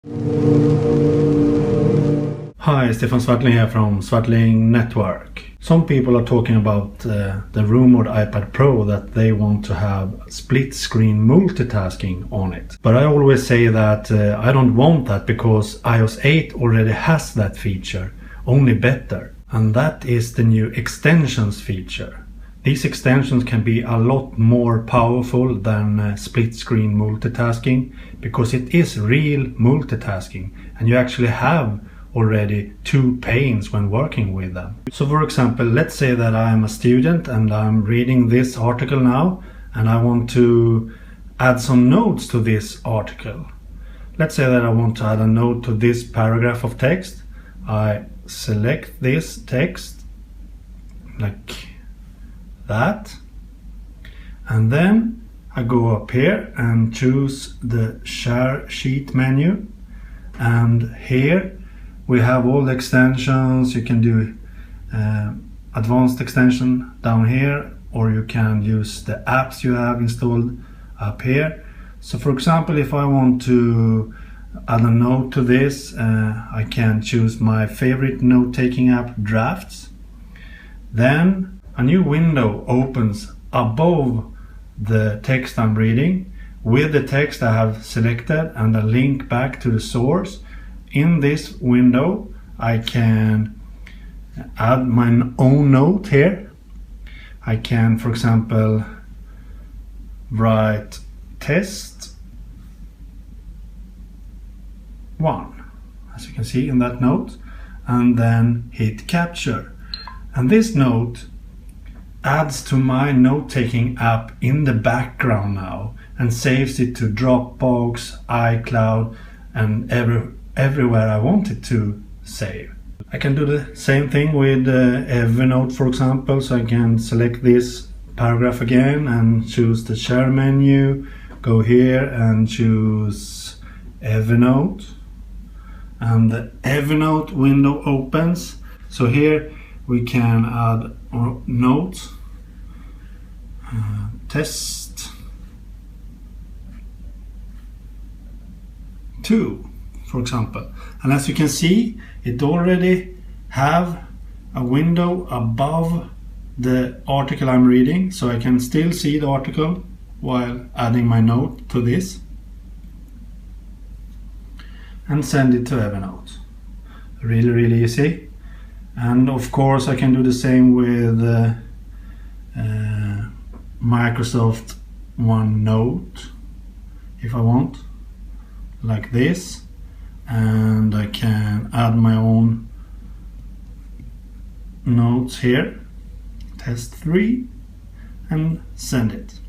Hi, Stefan Swartling here from Swartling Network. Some people are talking about the rumored iPad Pro that they want to have split screen multitasking on it. But I always say that I don't want that because iOS 8 already has that feature, only better. And that is the new extensions feature. These extensions can be a lot more powerful than split screen multitasking because it is real multitasking and you actually have already two panes when working with them. So for example, let's say that I'm a student and I'm reading this article now and I want to add some notes to this article. Let's say that I want to add a note to this paragraph of text. I select this text like that and then I go up here and choose the share sheet menu, and here we have all the extensions. You can do advanced extension down here, or you can use the apps you have installed up here. So for example, if I want to add a note to this, I can choose my favorite note-taking app, Drafts. Then a new window opens above the text I'm reading with the text I have selected and a link back to the source. In this window, I can add my own note here. I can, for example, write test 1, as you can see in that note, and then hit capture. And this note adds to my note-taking app in the background now and saves it to Dropbox, iCloud, and everywhere I want it to save. I can do the same thing with Evernote, for example. So I can select this paragraph again and choose the share menu, go here and choose Evernote, and the Evernote window opens. So here we can add our notes, test 2, for example. And as you can see, it already have a window above the article I'm reading, so I can still see the article while adding my note to this and send it to Evernote. Really easy. And of course I can do the same with Microsoft OneNote if I want, like this, and I can add my own notes here, test 3, and send it.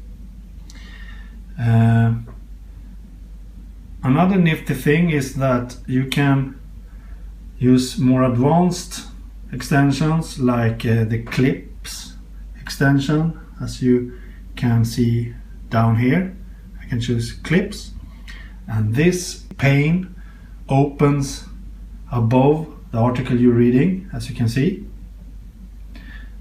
Another nifty thing is that you can use more advanced extensions like the clips extension, as you can see down here. I can choose clips, and this pane opens above the article you're reading, as you can see.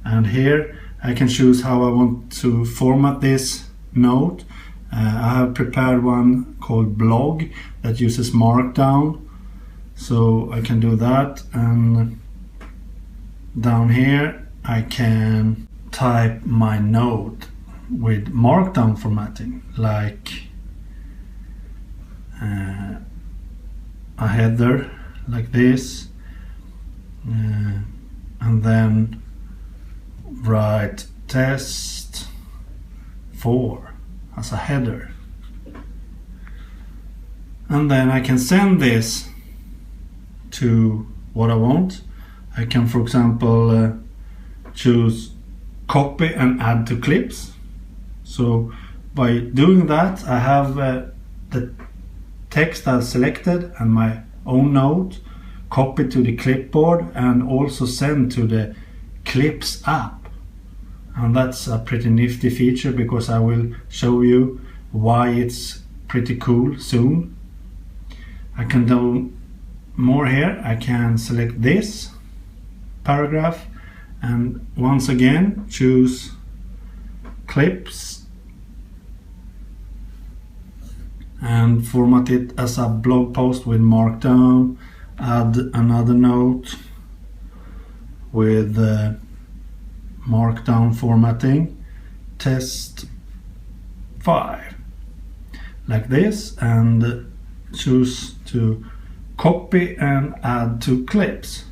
And here I can choose how I want to format this note. I have prepared one called blog that uses markdown, so I can do that. And down here I can type my note with markdown formatting, like a header like this, and then write test 4 as a header. And then I can send this to what I want. I can, for example, choose copy and add to clips. So by doing that, I have the text I've selected and my own note copied to the clipboard and also sent to the Clips app. And that's a pretty nifty feature, because I will show you why it's pretty cool soon. I can do more here. I can select this paragraph and once again choose clips and format it as a blog post with Markdown. Add another note with Markdown formatting, test 5, like this, and choose to copy and add to clips.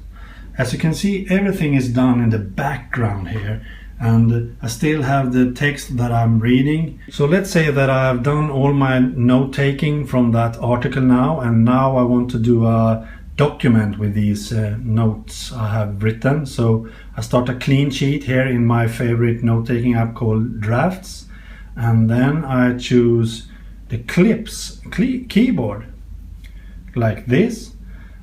As you can see, everything is done in the background here, and I still have the text that I'm reading. So let's say that I have done all my note taking from that article now, and now I want to do a document with these notes I have written. So I start a clean sheet here in my favorite note-taking app called Drafts, and then I choose the clips keyboard like this,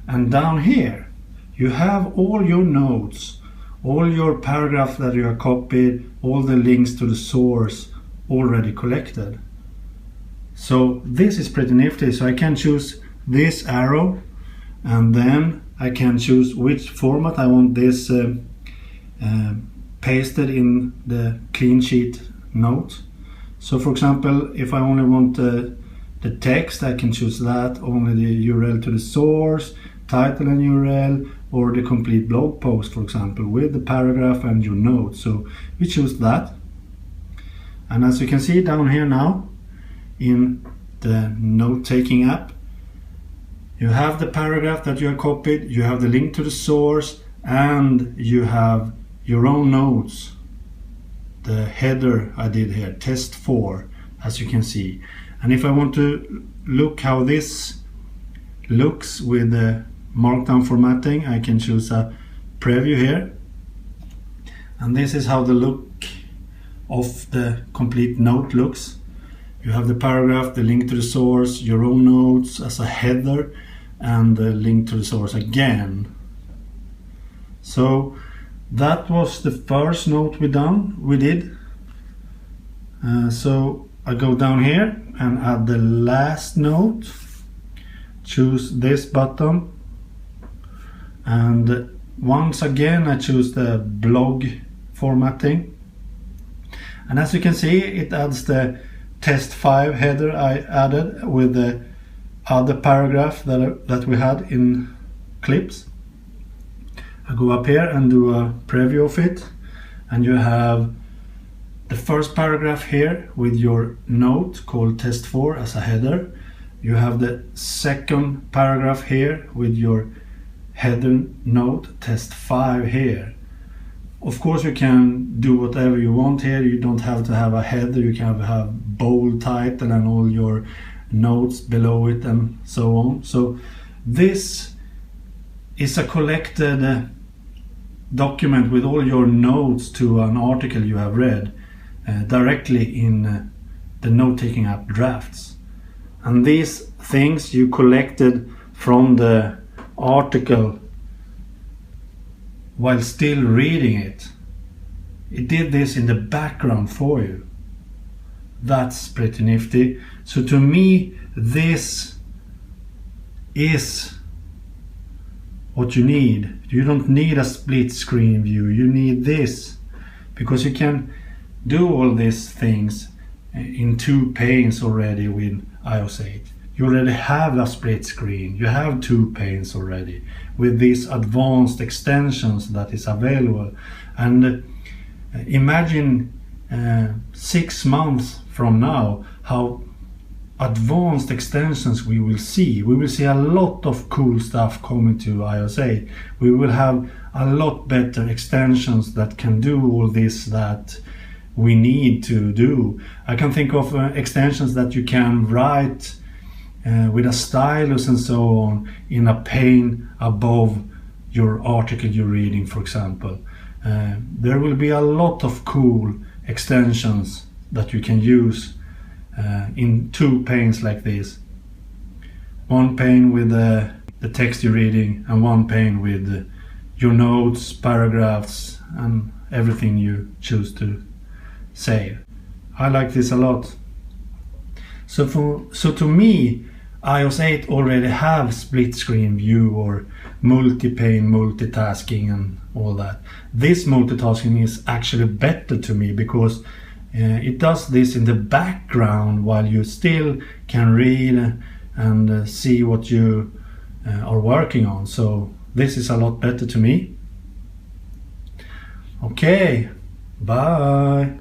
and down here you have all your notes, all your paragraphs that you have copied, all the links to the source already collected. So this is pretty nifty. So I can choose this arrow, and then I can choose which format I want this pasted in the clean sheet note. So for example, if I only want the text, I can choose that, only the URL to the source, title and URL, or the complete blog post, for example, with the paragraph and your note. So we choose that. And as you can see down here now in the note-taking app, you have the paragraph that you have copied, you have the link to the source, and you have your own notes. The header I did here, test 4, as you can see. And if I want to look how this looks with the Markdown formatting, I can choose a preview here. And this is how the look of the complete note looks. You have the paragraph, the link to the source, your own notes as a header, and the link to the source again. So that was the first note we did. So I go down here and add the last note, choose this button, and once again I choose the blog formatting. And as you can see, it adds the test 5 header I added with the other paragraph that we had in clips. I go up here and do a preview of it, and you have the first paragraph here with your note called test 4 as a header. You have the second paragraph here with your header note test 5 here. Of course you can do whatever you want here. You don't have to have a header, you can have bold title and all your notes below it and so on. So this is a collected document with all your notes to an article you have read directly in the note-taking app Drafts. And these things you collected from the article while still reading it. It did this in the background for you. That's pretty nifty. So to me, this is what you need. You don't need a split screen view. You need this because you can do all these things in 2 panes already with iOS 8. You already have a split screen. You have 2 panes already with these advanced extensions that is available. And imagine 6 months from now how advanced extensions we will see. We will see a lot of cool stuff coming to iOS 8. We will have a lot better extensions that can do all this that we need to do. I can think of extensions that you can write with a stylus and so on in a pane above your article you're reading, for example. There will be a lot of cool extensions that you can use in 2 panes like this. 1 pane with the text you're reading, and 1 pane with your notes, paragraphs, and everything you choose to save. I like this a lot. So to me, iOS 8 already have split screen view or multi-pane multitasking and all that. This multitasking is actually better to me because It does this in the background while you still can read and see what you are working on. So this is a lot better to me. Okay, bye.